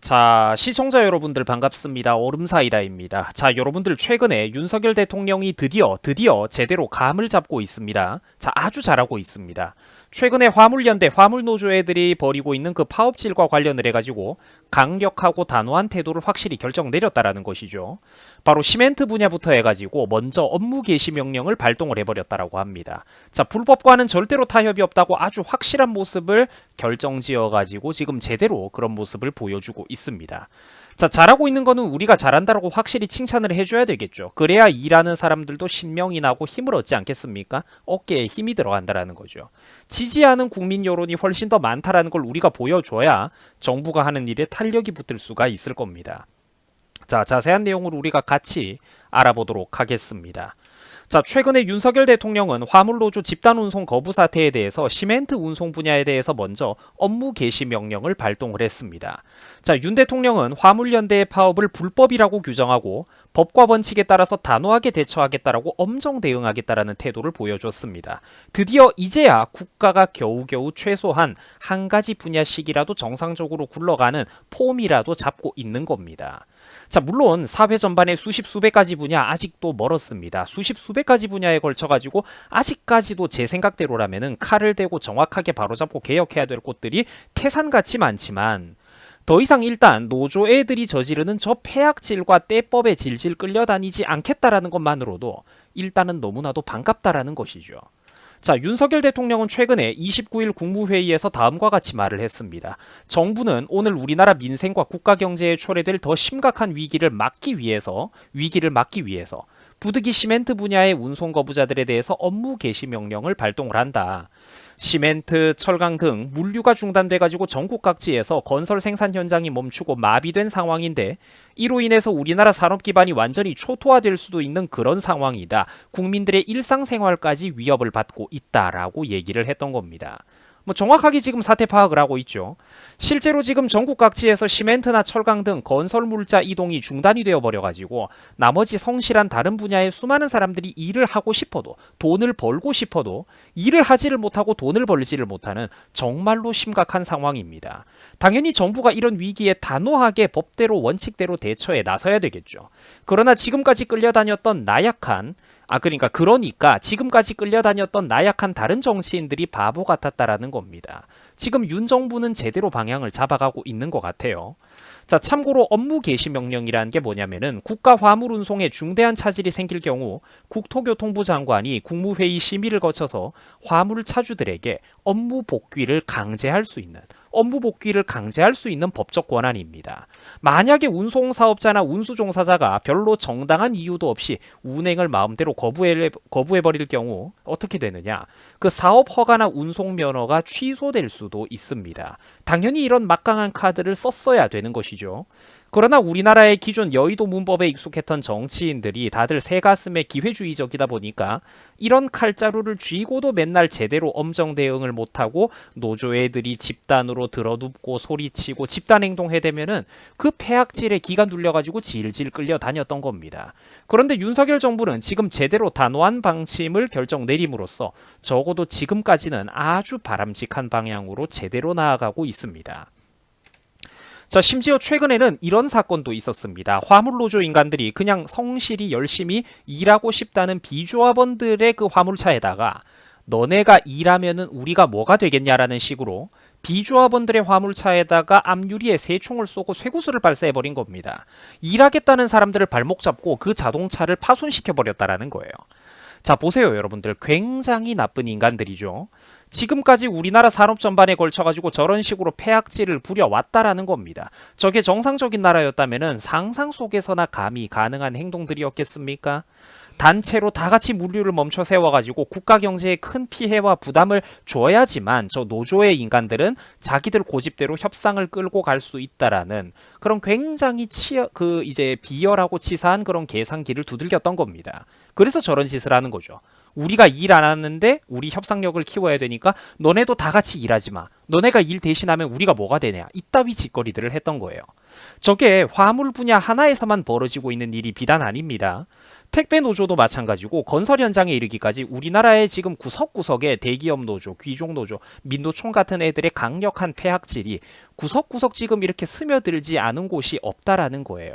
자, 시청자 여러분들 반갑습니다. 얼음사이다입니다. 자, 여러분들 최근에 윤석열 대통령이 드디어 제대로 감을 잡고 있습니다. 자, 아주 잘하고 있습니다. 최근에 화물연대, 화물노조 애들이 벌이고 있는 그 파업질과 관련을 해가지고 강력하고 단호한 태도를 확실히 결정 내렸다라는 것이죠. 바로 시멘트 분야부터 해가지고 먼저 업무 개시 명령을 발동을 해버렸다라고 합니다. 자, 불법과는 절대로 타협이 없다고 아주 확실한 모습을 결정지어가지고 지금 제대로 그런 모습을 보여주고 있습니다. 자, 잘하고 있는 거는 우리가 잘한다라고 확실히 칭찬을 해줘야 되겠죠. 그래야 일하는 사람들도 신명이 나고 힘을 얻지 않겠습니까? 어깨에 힘이 들어간다라는 거죠. 지지하는 국민 여론이 훨씬 더 많다라는 걸 우리가 보여줘야 정부가 하는 일에 탄력이 붙을 수가 있을 겁니다. 자, 자세한 내용을 우리가 같이 알아보도록 하겠습니다. 자, 최근에 윤석열 대통령은 화물노조 집단운송 거부 사태에 대해서 시멘트 운송 분야에 대해서 먼저 업무 개시 명령을 발동을 했습니다. 자, 윤 대통령은 화물연대의 파업을 불법이라고 규정하고 법과 원칙에 따라서 단호하게 대처하겠다라고 엄정 대응하겠다라는 태도를 보여줬습니다. 드디어 이제야 국가가 겨우겨우 최소한 한 가지 분야씩이라도 정상적으로 굴러가는 폼이라도 잡고 있는 겁니다. 자, 물론 사회 전반의 수십 수백 가지 분야 아직도 멀었습니다. 수십 수백 가지 분야에 걸쳐가지고 아직까지도 제 생각대로라면은 칼을 대고 정확하게 바로잡고 개혁해야 될 곳들이 태산같이 많지만 더 이상 일단 노조 애들이 저지르는 저 폐악질과 떼법에 질질 끌려다니지 않겠다라는 것만으로도 일단은 너무나도 반갑다라는 것이죠. 자, 윤석열 대통령은 최근에 29일 국무회의에서 다음과 같이 말을 했습니다. 정부는 오늘 우리나라 민생과 국가 경제에 초래될 더 심각한 위기를 막기 위해서 부득이 시멘트 분야의 운송 거부자들에 대해서 업무 개시 명령을 발동을 한다. 시멘트, 철강 등 물류가 중단돼가지고 전국 각지에서 건설 생산 현장이 멈추고 마비된 상황인데 이로 인해서 우리나라 산업 기반이 완전히 초토화될 수도 있는 그런 상황이다. 국민들의 일상생활까지 위협을 받고 있다라고 얘기를 했던 겁니다. 정확하게 지금 사태 파악을 하고 있죠. 실제로 지금 전국 각지에서 시멘트나 철강 등 건설 물자 이동이 중단이 되어 버려가지고 나머지 성실한 다른 분야의 수많은 사람들이 일을 하고 싶어도 돈을 벌고 싶어도 일을 하지를 못하고 돈을 벌지를 못하는 정말로 심각한 상황입니다. 당연히 정부가 이런 위기에 단호하게 법대로 원칙대로 대처에 나서야 되겠죠. 그러나 지금까지 끌려다녔던 그러니까 지금까지 끌려다녔던 나약한 다른 정치인들이 바보 같았다라는 겁니다. 지금 윤 정부는 제대로 방향을 잡아가고 있는 것 같아요. 자, 참고로 업무 개시 명령이라는 게 뭐냐면은 국가 화물 운송에 중대한 차질이 생길 경우 국토교통부 장관이 국무회의 심의를 거쳐서 화물 차주들에게 업무 복귀를 강제할 수 있는 법적 권한입니다. 만약에 운송사업자나 운수종사자가 별로 정당한 이유도 없이 운행을 마음대로 거부해버릴 경우 어떻게 되느냐? 그 사업 허가나 운송 면허가 취소될 수도 있습니다. 당연히 이런 막강한 카드를 썼어야 되는 것이죠. 그러나 우리나라의 기존 여의도 문법에 익숙했던 정치인들이 다들 새가슴에 기회주의적이다 보니까 이런 칼자루를 쥐고도 맨날 제대로 엄정 대응을 못하고 노조 애들이 집단으로 들어눕고 소리치고 집단행동 해대면은 그 폐악질에 기가 눌려가지고 질질 끌려다녔던 겁니다. 그런데 윤석열 정부는 지금 제대로 단호한 방침을 결정 내림으로써 적어도 지금까지는 아주 바람직한 방향으로 제대로 나아가고 있습니다. 자, 심지어 최근에는 이런 사건도 있었습니다. 화물노조 인간들이 그냥 성실히 열심히 일하고 싶다는 비조합원들의 그 화물차에다가 너네가 일하면은 우리가 뭐가 되겠냐라는 식으로 비조합원들의 화물차에다가 앞유리에 새총을 쏘고 쇠구슬을 발사해버린 겁니다. 일하겠다는 사람들을 발목 잡고 그 자동차를 파손시켜버렸다라는 거예요. 자, 보세요 여러분들. 굉장히 나쁜 인간들이죠. 지금까지 우리나라 산업 전반에 걸쳐가지고 저런 식으로 폐악질을 부려왔다라는 겁니다. 저게 정상적인 나라였다면 상상 속에서나 감히 가능한 행동들이었겠습니까? 단체로 다 같이 물류를 멈춰 세워가지고 국가 경제에 큰 피해와 부담을 줘야지만 저 노조의 인간들은 자기들 고집대로 협상을 끌고 갈 수 있다라는 그런 굉장히 비열하고 치사한 그런 계산기를 두들겼던 겁니다. 그래서 저런 짓을 하는 거죠. 우리가 일 안 하는데 우리 협상력을 키워야 되니까 너네도 다 같이 일하지 마. 너네가 일 대신하면 우리가 뭐가 되냐. 이따위 짓거리들을 했던 거예요. 저게 화물 분야 하나에서만 벌어지고 있는 일이 비단 아닙니다. 택배 노조도 마찬가지고 건설 현장에 이르기까지 우리나라의 지금 구석구석에 대기업 노조, 귀족 노조, 민노총 같은 애들의 강력한 폐악질이 구석구석 지금 이렇게 스며들지 않은 곳이 없다라는 거예요.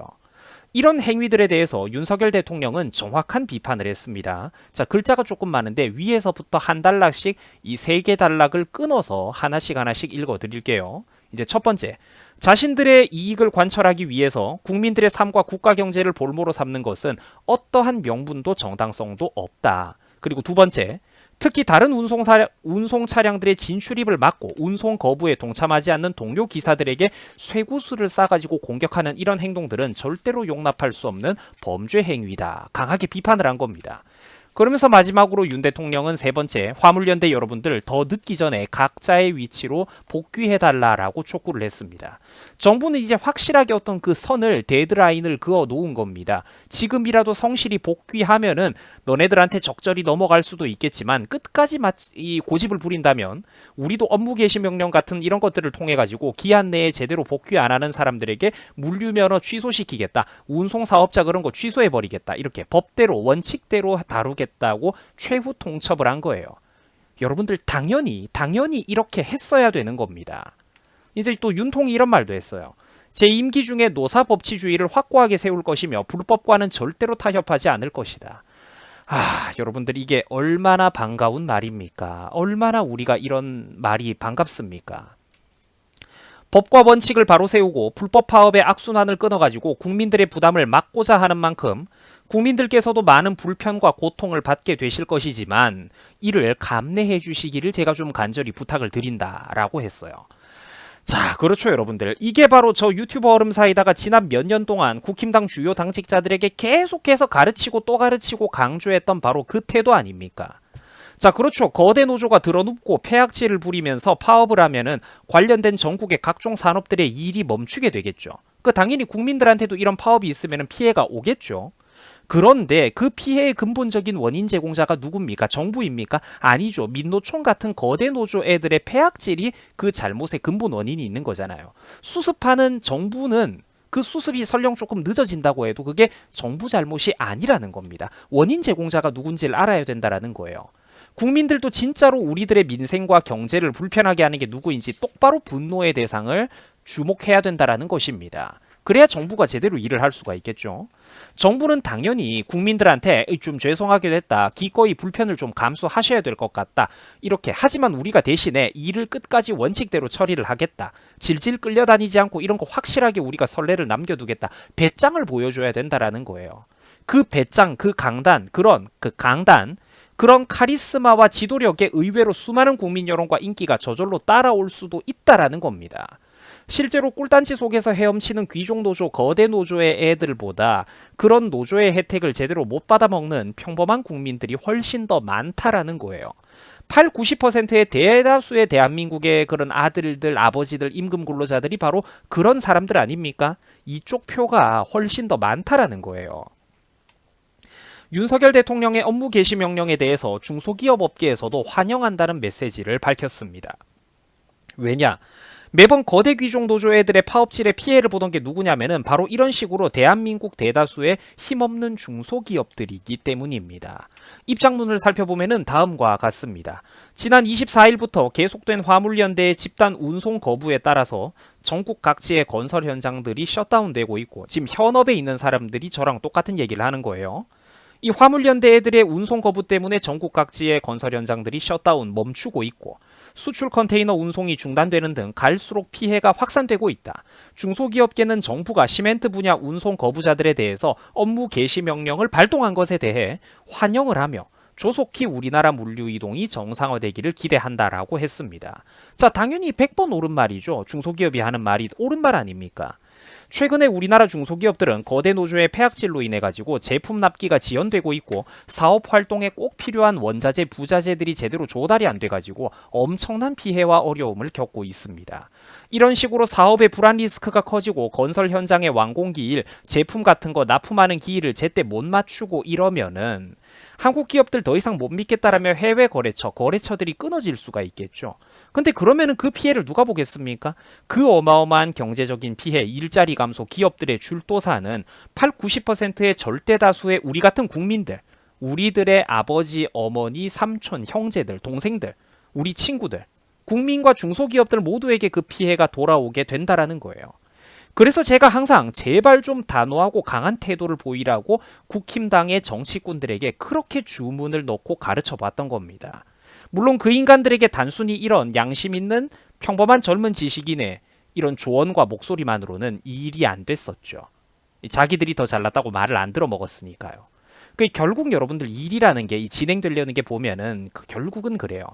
이런 행위들에 대해서 윤석열 대통령은 정확한 비판을 했습니다. 자, 글자가 조금 많은데 위에서부터 한 단락씩 이 세 개 단락을 끊어서 하나씩 읽어 드릴게요. 이제 첫 번째, 자신들의 이익을 관철하기 위해서 국민들의 삶과 국가 경제를 볼모로 삼는 것은 어떠한 명분도 정당성도 없다. 그리고 두 번째, 특히 다른 운송 차량들의 진출입을 막고 운송 거부에 동참하지 않는 동료 기사들에게 쇠구슬을 싸가지고 공격하는 이런 행동들은 절대로 용납할 수 없는 범죄 행위다. 강하게 비판을 한 겁니다. 그러면서 마지막으로 윤 대통령은 세 번째, 화물연대 여러분들 더 늦기 전에 각자의 위치로 복귀해달라라고 촉구를 했습니다. 정부는 이제 확실하게 어떤 그 선을, 데드라인을 그어 놓은 겁니다. 지금이라도 성실히 복귀하면은 너네들한테 적절히 넘어갈 수도 있겠지만 끝까지 이 고집을 부린다면 우리도 업무 개시 명령 같은 이런 것들을 통해 가지고 기한 내에 제대로 복귀 안 하는 사람들에게 물류면허 취소시키겠다. 운송사업자 그런 거 취소해버리겠다. 이렇게 법대로 원칙대로 다루겠다고 최후 통첩을 한 거예요. 여러분들 당연히 이렇게 했어야 되는 겁니다. 이제 또 윤통이 이런 말도 했어요. 제 임기 중에 노사법치주의를 확고하게 세울 것이며 불법과는 절대로 타협하지 않을 것이다. 여러분들 이게 얼마나 반가운 말입니까? 얼마나 우리가 이런 말이 반갑습니까? 법과 원칙을 바로 세우고 불법 파업의 악순환을 끊어가지고 국민들의 부담을 막고자 하는 만큼 국민들께서도 많은 불편과 고통을 받게 되실 것이지만 이를 감내해 주시기를 제가 좀 간절히 부탁을 드린다라고 했어요. 자, 그렇죠 여러분들. 이게 바로 저 유튜버 얼음사이다가 지난 몇 년 동안 국힘당 주요 당직자들에게 계속해서 가르치고 또 가르치고 강조했던 바로 그 태도 아닙니까? 자, 그렇죠. 거대 노조가 들어눕고 폐악질을 부리면서 파업을 하면은 관련된 전국의 각종 산업들의 일이 멈추게 되겠죠. 당연히 국민들한테도 이런 파업이 있으면 피해가 오겠죠. 그런데 그 피해의 근본적인 원인 제공자가 누굽니까? 정부입니까? 아니죠. 민노총 같은 거대 노조 애들의 폐악질이 그 잘못의 근본 원인이 있는 거잖아요. 수습하는 정부는 그 수습이 설령 조금 늦어진다고 해도 그게 정부 잘못이 아니라는 겁니다. 원인 제공자가 누군지를 알아야 된다는 거예요. 국민들도 진짜로 우리들의 민생과 경제를 불편하게 하는 게 누구인지 똑바로 분노의 대상을 주목해야 된다는 것입니다. 그래야 정부가 제대로 일을 할 수가 있겠죠. 정부는 당연히 국민들한테 좀 죄송하게 됐다. 기꺼이 불편을 좀 감수하셔야 될 것 같다. 이렇게 하지만 우리가 대신에 일을 끝까지 원칙대로 처리를 하겠다. 질질 끌려다니지 않고 이런 거 확실하게 우리가 선례를 남겨두겠다. 배짱을 보여줘야 된다라는 거예요. 그 배짱, 그 강단, 그런 카리스마와 지도력에 의외로 수많은 국민 여론과 인기가 저절로 따라올 수도 있다라는 겁니다. 실제로 꿀단지 속에서 헤엄치는 귀족 노조, 거대 노조의 애들보다 그런 노조의 혜택을 제대로 못 받아먹는 평범한 국민들이 훨씬 더 많다라는 거예요. 80~90%의 대다수의 대한민국의 그런 아들들, 아버지들, 임금 근로자들이 바로 그런 사람들 아닙니까? 이쪽 표가 훨씬 더 많다라는 거예요. 윤석열 대통령의 업무 개시 명령에 대해서 중소기업 업계에서도 환영한다는 메시지를 밝혔습니다. 왜냐? 매번 거대 귀족 노조 애들의 파업질에 피해를 보던 게 누구냐면은 바로 이런 식으로 대한민국 대다수의 힘없는 중소기업들이기 때문입니다. 입장문을 살펴보면은 다음과 같습니다. 지난 24일부터 계속된 화물연대의 집단 운송 거부에 따라서 전국 각지의 건설 현장들이 셧다운되고 있고 지금 현업에 있는 사람들이 저랑 똑같은 얘기를 하는 거예요. 이 화물연대 애들의 운송 거부 때문에 전국 각지의 건설 현장들이 셧다운 멈추고 있고 수출 컨테이너 운송이 중단되는 등 갈수록 피해가 확산되고 있다. 중소기업계는 정부가 시멘트 분야 운송 거부자들에 대해서 업무 개시 명령을 발동한 것에 대해 환영을 하며 조속히 우리나라 물류 이동이 정상화되기를 기대한다라고 했습니다. 자, 당연히 100번 옳은 말이죠. 중소기업이 하는 말이 옳은 말 아닙니까? 최근에 우리나라 중소기업들은 거대 노조의 폐악질로 인해 가지고 제품 납기가 지연되고 있고 사업 활동에 꼭 필요한 원자재, 부자재들이 제대로 조달이 안 돼 가지고 엄청난 피해와 어려움을 겪고 있습니다. 이런 식으로 사업의 불안 리스크가 커지고 건설 현장의 완공기일, 제품 같은 거 납품하는 기일을 제때 못 맞추고 이러면은 한국 기업들 더 이상 못 믿겠다라며 해외 거래처들이 끊어질 수가 있겠죠. 근데 그러면은 그 피해를 누가 보겠습니까? 그 어마어마한 경제적인 피해, 일자리 감소, 기업들의 줄도사는 8, 90%의 절대 다수의 우리 같은 국민들, 우리들의 아버지, 어머니, 삼촌, 형제들, 동생들, 우리 친구들, 국민과 중소기업들 모두에게 그 피해가 돌아오게 된다라는 거예요. 그래서 제가 항상 제발 좀 단호하고 강한 태도를 보이라고 국힘당의 정치꾼들에게 그렇게 주문을 넣고 가르쳐 봤던 겁니다. 물론 그 인간들에게 단순히 이런 양심 있는 평범한 젊은 지식인의 이런 조언과 목소리만으로는 이 일이 안 됐었죠. 자기들이 더 잘났다고 말을 안 들어 먹었으니까요. 결국 여러분들 일이라는 게 진행되려는 게 보면은 결국은 그래요.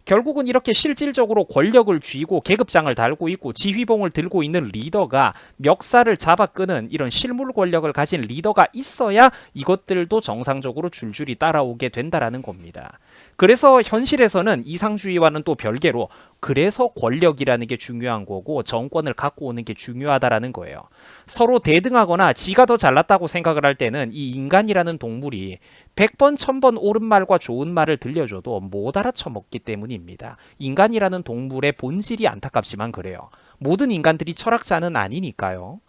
결국은 이렇게 실질적으로 권력을 쥐고 계급장을 달고 있고 지휘봉을 들고 있는 리더가 멱살을 잡아 끄는 이런 실물 권력을 가진 리더가 있어야 이것들도 정상적으로 줄줄이 따라오게 된다라는 겁니다. 그래서 현실에서는 이상주의와는 또 별개로 그래서 권력이라는 게 중요한 거고 정권을 갖고 오는 게 중요하다라는 거예요. 서로 대등하거나 지가 더 잘났다고 생각을 할 때는 이 인간이라는 동물이 100번 1000번 옳은 말과 좋은 말을 들려줘도 못 알아쳐먹기 때문입니다. 인간이라는 동물의 본질이 안타깝지만 그래요. 모든 인간들이 철학자는 아니니까요.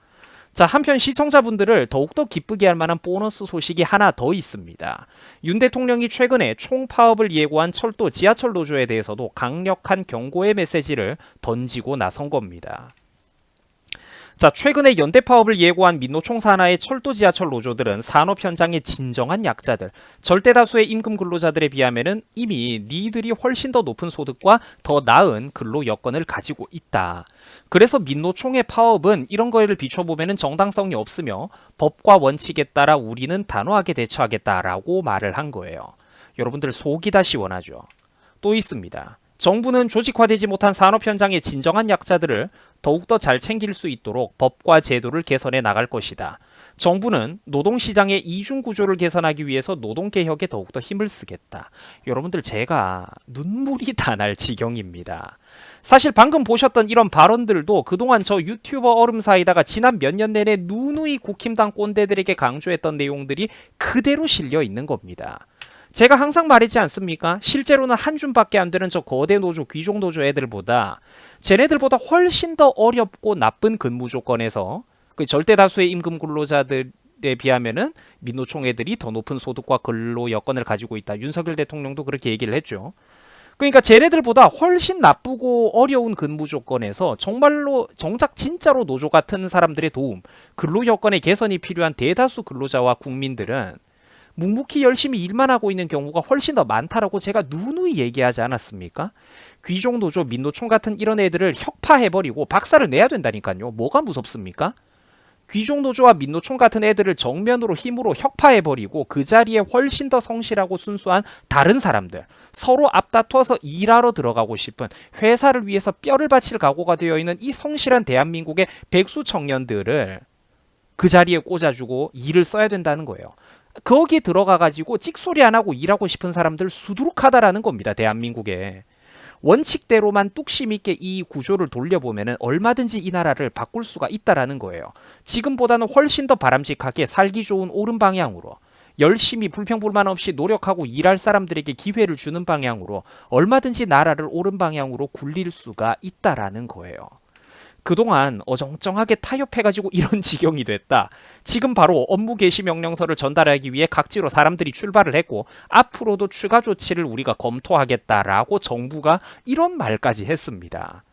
자, 한편 시청자분들을 더욱더 기쁘게 할 만한 보너스 소식이 하나 더 있습니다. 윤 대통령이 최근에 총파업을 예고한 철도 지하철 노조에 대해서도 강력한 경고의 메시지를 던지고 나선 겁니다. 자, 최근에 연대 파업을 예고한 민노총 산하의 철도 지하철 노조들은 산업 현장의 진정한 약자들, 절대 다수의 임금 근로자들에 비하면은 이미 니들이 훨씬 더 높은 소득과 더 나은 근로 여건을 가지고 있다. 그래서 민노총의 파업은 이런 거를 비춰보면은 정당성이 없으며 법과 원칙에 따라 우리는 단호하게 대처하겠다라고 말을 한 거예요. 여러분들 속이 다 시원하죠. 또 있습니다. 정부는 조직화되지 못한 산업 현장의 진정한 약자들을 더욱더 잘 챙길 수 있도록 법과 제도를 개선해 나갈 것이다. 정부는 노동시장의 이중구조를 개선하기 위해서 노동개혁에 더욱더 힘을 쓰겠다. 여러분들 제가 눈물이 다 날 지경입니다. 사실 방금 보셨던 이런 발언들도 그동안 저 유튜버 얼음사이다가 지난 몇 년 내내 누누이 국힘당 꼰대들에게 강조했던 내용들이 그대로 실려 있는 겁니다. 제가 항상 말했지 않습니까? 실제로는 한 줌밖에 안 되는 저 거대 노조, 귀족 노조 애들보다 쟤네들보다 훨씬 더 어렵고 나쁜 근무 조건에서 그 절대 다수의 임금 근로자들에 비하면은 민노총 애들이 더 높은 소득과 근로 여건을 가지고 있다. 윤석열 대통령도 그렇게 얘기를 했죠. 그러니까 쟤네들보다 훨씬 나쁘고 어려운 근무 조건에서 정말로 정작 진짜로 노조 같은 사람들의 도움, 근로 여건의 개선이 필요한 대다수 근로자와 국민들은 묵묵히 열심히 일만 하고 있는 경우가 훨씬 더 많다라고 제가 누누이 얘기하지 않았습니까? 귀족 노조, 민노총 같은 이런 애들을 혁파해버리고 박살을 내야 된다니까요. 뭐가 무섭습니까? 귀족 노조와 민노총 같은 애들을 정면으로 힘으로 혁파해버리고 그 자리에 훨씬 더 성실하고 순수한 다른 사람들, 서로 앞다퉈서 일하러 들어가고 싶은 회사를 위해서 뼈를 바칠 각오가 되어 있는 이 성실한 대한민국의 백수 청년들을 그 자리에 꽂아주고 일을 써야 된다는 거예요. 거기 들어가가지고 찍소리 안 하고 일하고 싶은 사람들 수두룩하다라는 겁니다. 대한민국에. 원칙대로만 뚝심 있게 이 구조를 돌려보면 얼마든지 이 나라를 바꿀 수가 있다라는 거예요. 지금보다는 훨씬 더 바람직하게 살기 좋은 옳은 방향으로 열심히 불평불만 없이 노력하고 일할 사람들에게 기회를 주는 방향으로 얼마든지 나라를 옳은 방향으로 굴릴 수가 있다라는 거예요. 그동안 어정쩡하게 타협해가지고 이런 지경이 됐다. 지금 바로 업무 개시 명령서를 전달하기 위해 각지로 사람들이 출발을 했고 앞으로도 추가 조치를 우리가 검토하겠다라고 정부가 이런 말까지 했습니다.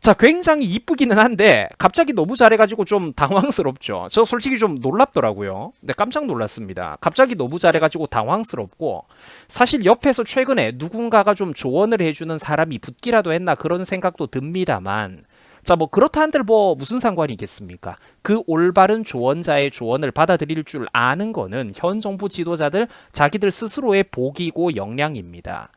자, 굉장히 이쁘기는 한데 갑자기 너무 잘해가지고 좀 당황스럽죠. 저 솔직히 좀 놀랍더라고요. 근데 깜짝 놀랐습니다. 갑자기 너무 잘해가지고 당황스럽고 사실 옆에서 최근에 누군가가 좀 조언을 해주는 사람이 붙기라도 했나 그런 생각도 듭니다만 자, 뭐 그렇다 한들 뭐 무슨 상관이겠습니까? 그 올바른 조언자의 조언을 받아들일 줄 아는 거는 현 정부 지도자들 자기들 스스로의 복이고 역량입니다.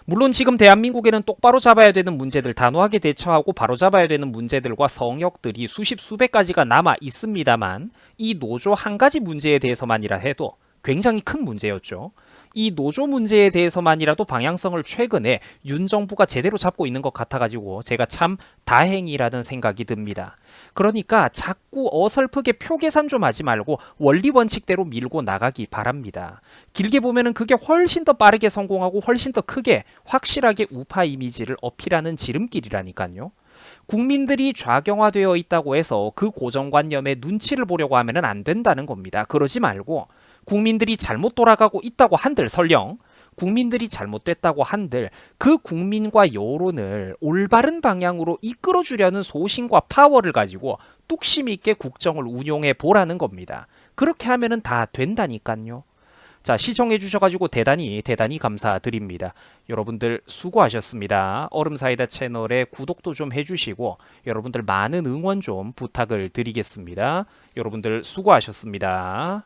물론 지금 대한민국에는 똑바로 잡아야 되는 문제들, 단호하게 대처하고 바로잡아야 되는 문제들과 성역들이 수십 수백 가지가 남아 있습니다만 이 노조 한 가지 문제에 대해서만이라 해도 굉장히 큰 문제였죠. 이 노조 문제에 대해서만이라도 방향성을 최근에 윤 정부가 제대로 잡고 있는 것 같아가지고 제가 참 다행이라는 생각이 듭니다. 그러니까 자꾸 어설프게 표 계산 좀 하지 말고 원리 원칙대로 밀고 나가기 바랍니다. 길게 보면은 그게 훨씬 더 빠르게 성공하고 훨씬 더 크게 확실하게 우파 이미지를 어필하는 지름길이라니까요. 국민들이 좌경화되어 있다고 해서 그 고정관념에 눈치를 보려고 하면 안 된다는 겁니다. 그러지 말고 국민들이 잘못 돌아가고 있다고 한들 설령 국민들이 잘못됐다고 한들 그 국민과 여론을 올바른 방향으로 이끌어주려는 소신과 파워를 가지고 뚝심 있게 국정을 운용해 보라는 겁니다. 그렇게 하면은 다 된다니까요. 자, 시청해 주셔가지고 대단히 감사드립니다. 여러분들 수고하셨습니다. 얼음사이다 채널에 구독도 좀 해주시고 여러분들 많은 응원 좀 부탁을 드리겠습니다. 여러분들 수고하셨습니다.